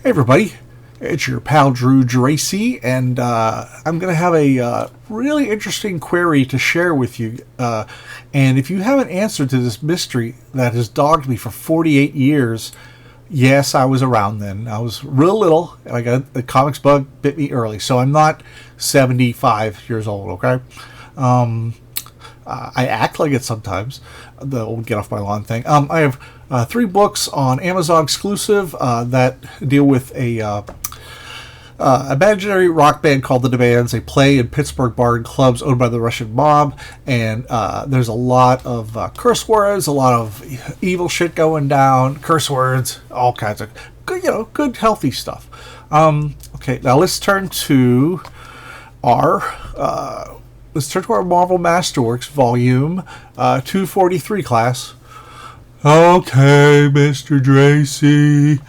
Hey everybody, it's your pal Drew Geraci, and I'm going to have a really interesting query to share with you. And if you have an answer to this mystery that has dogged me for 48 years, yes, I was around then. I was real little, and I got the comics bug bit me early, so I'm not 75 years old, okay? I act like it sometimes, the old get off my lawn thing. I have 3 books on Amazon exclusive that deal with a imaginary rock band called the Demands. They play in Pittsburgh bar and clubs owned by the Russian mob, and there's a lot of curse words, a lot of evil shit going down, curse words, all kinds of good, good healthy stuff. Okay, now let's turn to our Marvel Masterworks Volume 243 class. Okay, Mr. Dracy.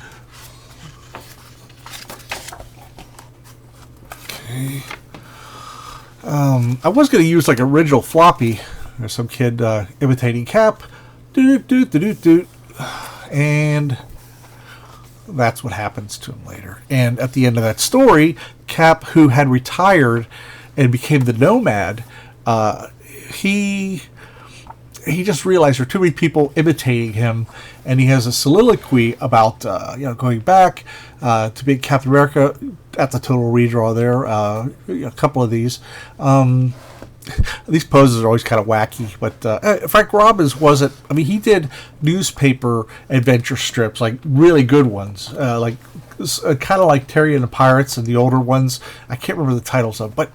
Okay. I was going to use like original floppy. There's some kid imitating Cap. Doot. And that's what happens to him later. And at the end of that story, Cap, who had retired and became the Nomad, he just realized there are too many people imitating him, and he has a soliloquy about going back to being Captain America. At the total redraw there, a couple of these. These poses are always kind of wacky, but Frank Robbins wasn't. I mean, he did newspaper adventure strips, like really good ones, like kind of like Terry and the Pirates and the older ones. I can't remember the titles of, but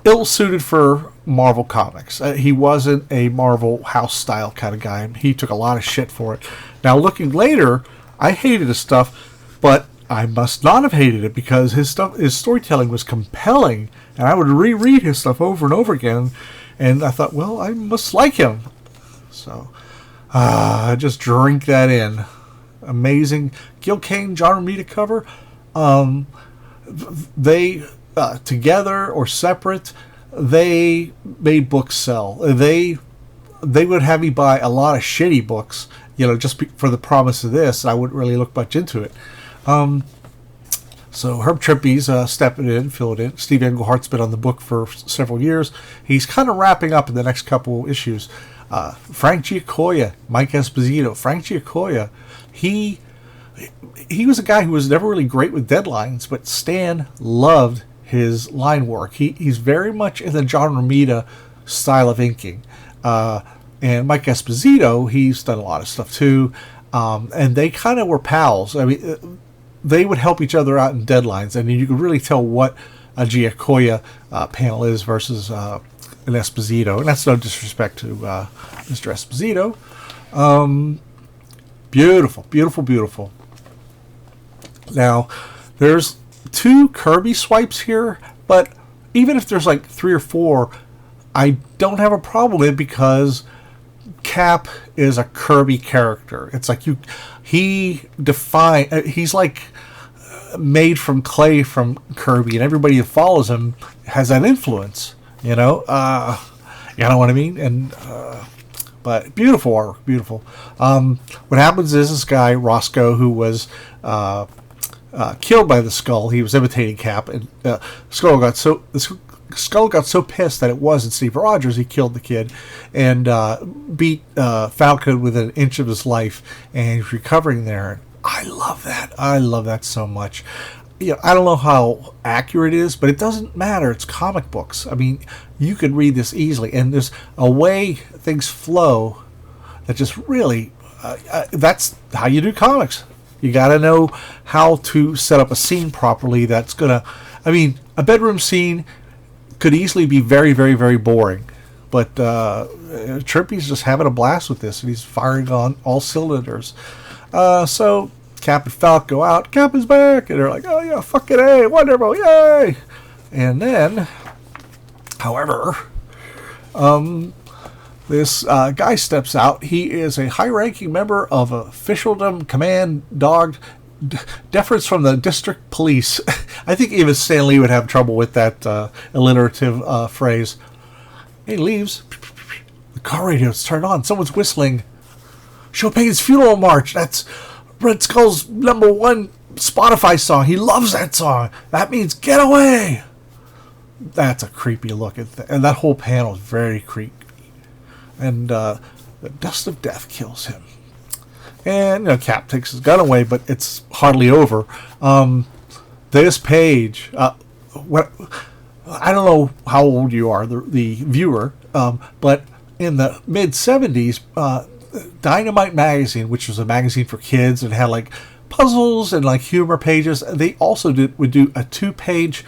ill-suited for Marvel Comics. He wasn't a Marvel house style kind of guy. He took a lot of shit for it. Now, looking later, I hated his stuff, but I must not have hated it because his storytelling was compelling, and I would reread his stuff over and over again, and I thought, well, I must like him. So, I just drink that in. Amazing. Gil Kane, John Romita cover. They together or separate, they made books sell. They would have me buy a lot of shitty books, just for the promise of this. I wouldn't really look much into it. So Herb Trimpe's stepping in, filling in. Steve Englehart's been on the book for several years. He's kind of wrapping up in the next couple issues. Frank Giacoia, Mike Esposito. Frank Giacoia, he was a guy who was never really great with deadlines, but Stan loved his line work. He's very much in the John Romita style of inking. And Mike Esposito, he's done a lot of stuff too. And they kind of were pals. I mean, they would help each other out in deadlines, and you could really tell what a Giacoia panel is versus an Esposito. And that's no disrespect to Mr. Esposito. Beautiful. Now, there's 2 Kirby swipes here, but even if there's like 3 or 4, I don't have a problem with it because Cap is a Kirby character. It's like he's like made from clay from Kirby, and everybody who follows him has that influence, you know what I mean? And but beautiful art, beautiful. What happens is this guy Roscoe, who was killed by the Skull, he was imitating Cap, and the Skull got so pissed that it wasn't Steve Rogers, he killed the kid and beat Falcon within an inch of his life, and he's recovering there. I love that so much. I don't know how accurate it is, but it doesn't matter. It's comic books. I mean, you can read this easily, and there's a way things flow that just really that's how you do comics. You got to know how to set up a scene properly. That's gonna, a bedroom scene could easily be very, very, very boring, but Trippy's just having a blast with this, and he's firing on all cylinders. So Cap and Falcon go out. Cap is back, and they're like, "Oh yeah, fucking A, wonderful, yay!" And then, however, this guy steps out. He is a high-ranking member of officialdom, command, dogged, deference from the district police. I think even Stan Lee would have trouble with that alliterative phrase. He leaves. The car radio's turned on. Someone's whistling Chopin's Funeral March. That's Red Skull's #1 Spotify song. He loves that song. That means get away. That's a creepy look. And that whole panel is very creepy. And the dust of death kills him. And, Cap takes his gun away, but it's hardly over. This page, what I don't know how old you are, the viewer, but in the mid-'70s, Dynamite Magazine, which was a magazine for kids and had like puzzles and like humor pages, they also would do a 2-page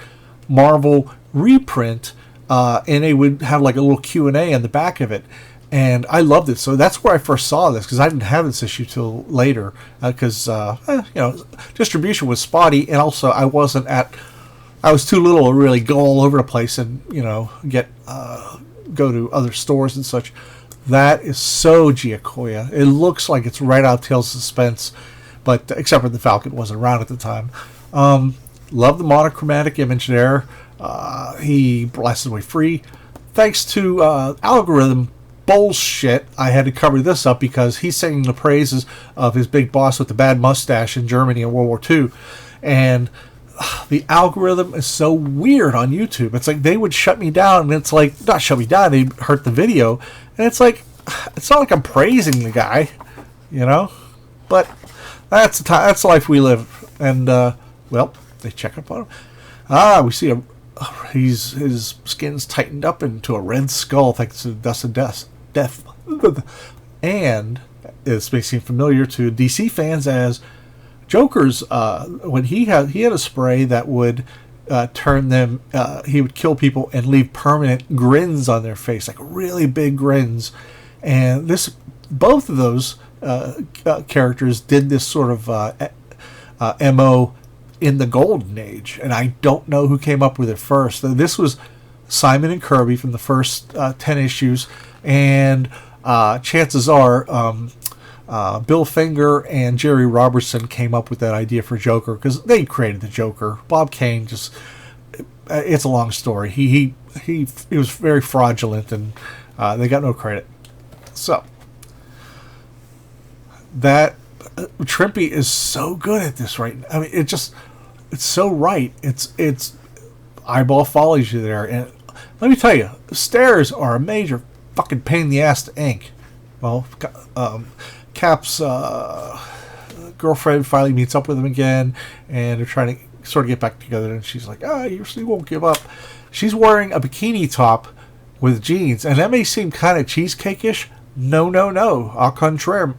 Marvel reprint, and they would have like a little Q&A on the back of it. And I loved it. So that's where I first saw this, because I didn't have this issue till later, because distribution was spotty, and also I was too little to really go all over the place and go to other stores and such. That is so Giacoya. It looks like it's right out of Tales of Suspense, but except for the Falcon wasn't around at the time. Love the monochromatic image there. He blasted away free. Thanks to algorithm bullshit, I had to cover this up because he's singing the praises of his big boss with the bad mustache in Germany in World War II. And the algorithm is so weird on YouTube. It's like they would shut me down, and it's like, not shut me down, they hurt the video. And it's like, it's not like I'm praising the guy, But that's the life we live. And, they check up on him. We see his skin's tightened up into a red skull thanks to the dust of death. And this may seem familiar to DC fans as Joker's, when he had a spray that would turn them, he would kill people and leave permanent grins on their face, like really big grins. And both of those characters did this sort of MO in the Golden Age, and I don't know who came up with it first. This was Simon and Kirby from the first 10 issues, and chances are Bill Finger and Jerry Robertson came up with that idea for Joker, because they created the Joker. Bob Kane it's a long story. He was very fraudulent, and they got no credit. So that Trimpe is so good at this right now. I mean, it's so right. It's eyeball follows you there. And let me tell you, stairs are a major fucking pain in the ass to ink. Well, Cap's girlfriend finally meets up with him again, and they're trying to sort of get back together, and she's like, you won't give up. She's wearing a bikini top with jeans, and that may seem kind of cheesecake-ish. No. Au contraire.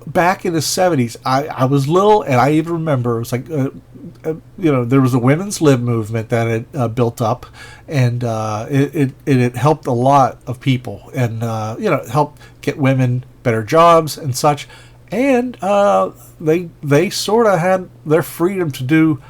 Back in the 70s, I was little, and I even remember it was like, there was a women's lib movement that had built up, and it helped a lot of people, and it helped get women better jobs and such, and they sort of had their freedom to do,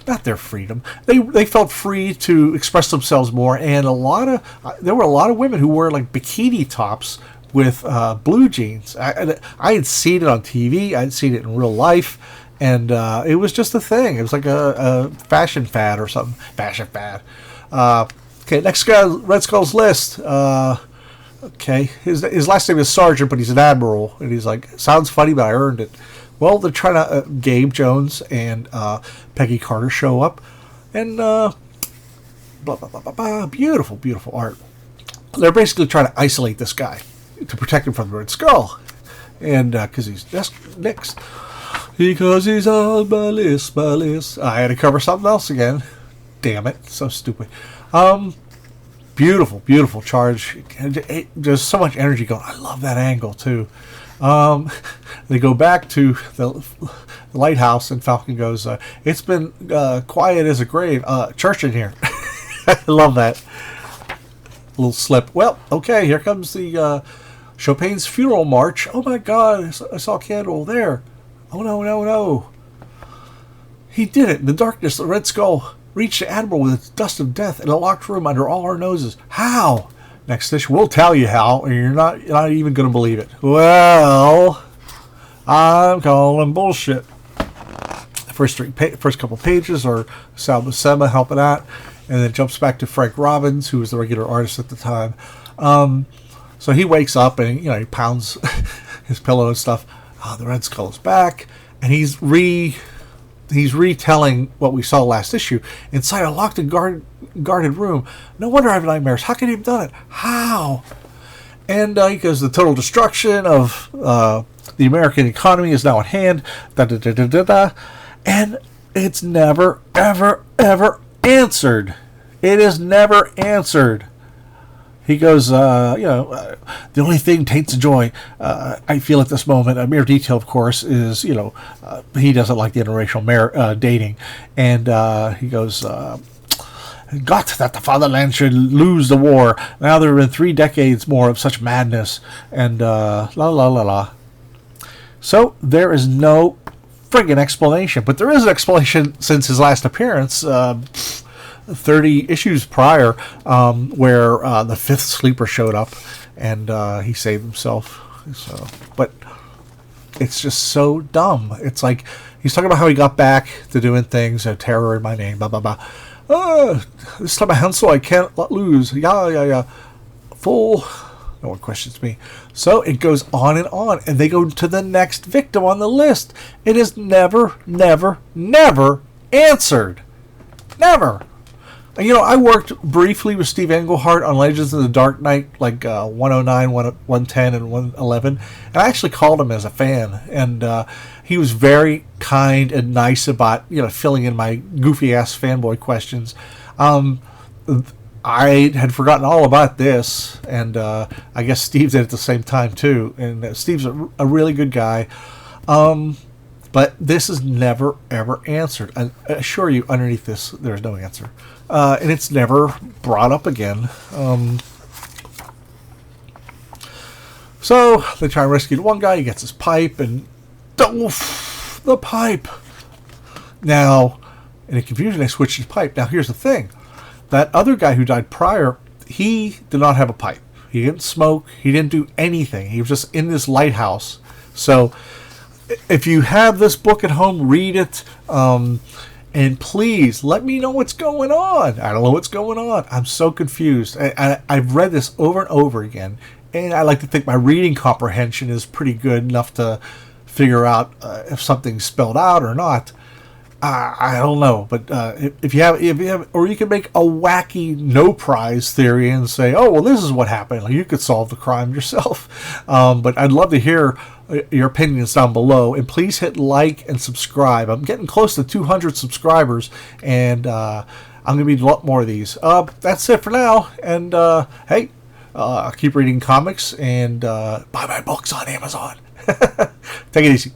not their freedom, they felt free to express themselves more, and there were a lot of women who wore like bikini tops with blue jeans. I had seen it on TV. I had seen it in real life, and it was just a thing. It was like a fashion fad or something. Fashion fad. Okay, next guy, Red Skull's list. Okay, his last name is Sergeant, but he's an admiral, and he's like, sounds funny, but I earned it. Well, they're trying to Gabe Jones and Peggy Carter show up, and blah blah blah blah blah. Beautiful, beautiful art. They're basically trying to isolate this guy to protect him from the Red Skull, and because he's next, because he's on my list. I had to cover something else again. Damn it, so stupid. Beautiful charge. There's so much energy going. I love that angle too. They go back to the lighthouse, and Falcon goes, "It's been quiet as a grave. Church in here." I love that little slip. Well, okay, here comes the Chopin's funeral march. Oh my God, I saw a candle there. Oh no. He did it. In the darkness, the Red Skull reached the Admiral with its dust of death in a locked room under all our noses. How? Next issue, we'll tell you how, and you're not even going to believe it. Well, I'm calling bullshit. The first couple pages are Sal Buscema helping out, and then jumps back to Frank Robbins, who was the regular artist at the time. So he wakes up, and he pounds his pillow and stuff. The Red Skull is back, and he's retelling what we saw last issue inside a locked and guarded room. No wonder I have nightmares. How could he have done it? How? And he goes, the total destruction of the American economy is now at hand. Da, da, da, da, da, da. And it's never, ever, ever answered. It is never answered. He goes, the only thing taints the joy, I feel at this moment, a mere detail, of course, is, he doesn't like the interracial dating. And he goes, got that the fatherland should lose the war. Now there have been 3 decades more of such madness. And la la la la. So there is no friggin' explanation. But there is an explanation since his last appearance, 30 issues prior, where the 5th sleeper showed up and he saved himself. So, but it's just so dumb. It's like he's talking about how he got back to doing things, terror in my name, blah blah blah. This time of Hansel I can't lose. Yeah. Fool. No one questions me. So it goes on, and they go to the next victim on the list. It is never, never, never answered. Never. I worked briefly with Steve Englehart on Legends of the Dark Knight, like 109, 110, and 111. And I actually called him as a fan. And he was very kind and nice about, filling in my goofy-ass fanboy questions. I had forgotten all about this. And I guess Steve did at the same time, too. And Steve's a really good guy. But this is never, ever answered. I assure you, underneath this, there's no answer. And it's never brought up again. So they try and rescue one guy. He gets his pipe, and oof, the pipe. Now, in a confusion, they switch his pipe. Now, here's the thing. That other guy who died prior, he did not have a pipe. He didn't smoke. He didn't do anything. He was just in this lighthouse. So if you have this book at home, read it. And please let me know what's going on. I don't know what's going on. I'm so confused. I've read this over and over again. And I like to think my reading comprehension is pretty good enough to figure out if something's spelled out or not. I don't know. But if you have, or you can make a wacky no prize theory and say, oh, well, this is what happened. Like, you could solve the crime yourself. But I'd love to hear your opinions down below, and please hit like and subscribe. I'm getting close to 200 subscribers, and I'm going to be doing a lot more of these. That's it for now, and hey, keep reading comics, and buy my books on Amazon. Take it easy.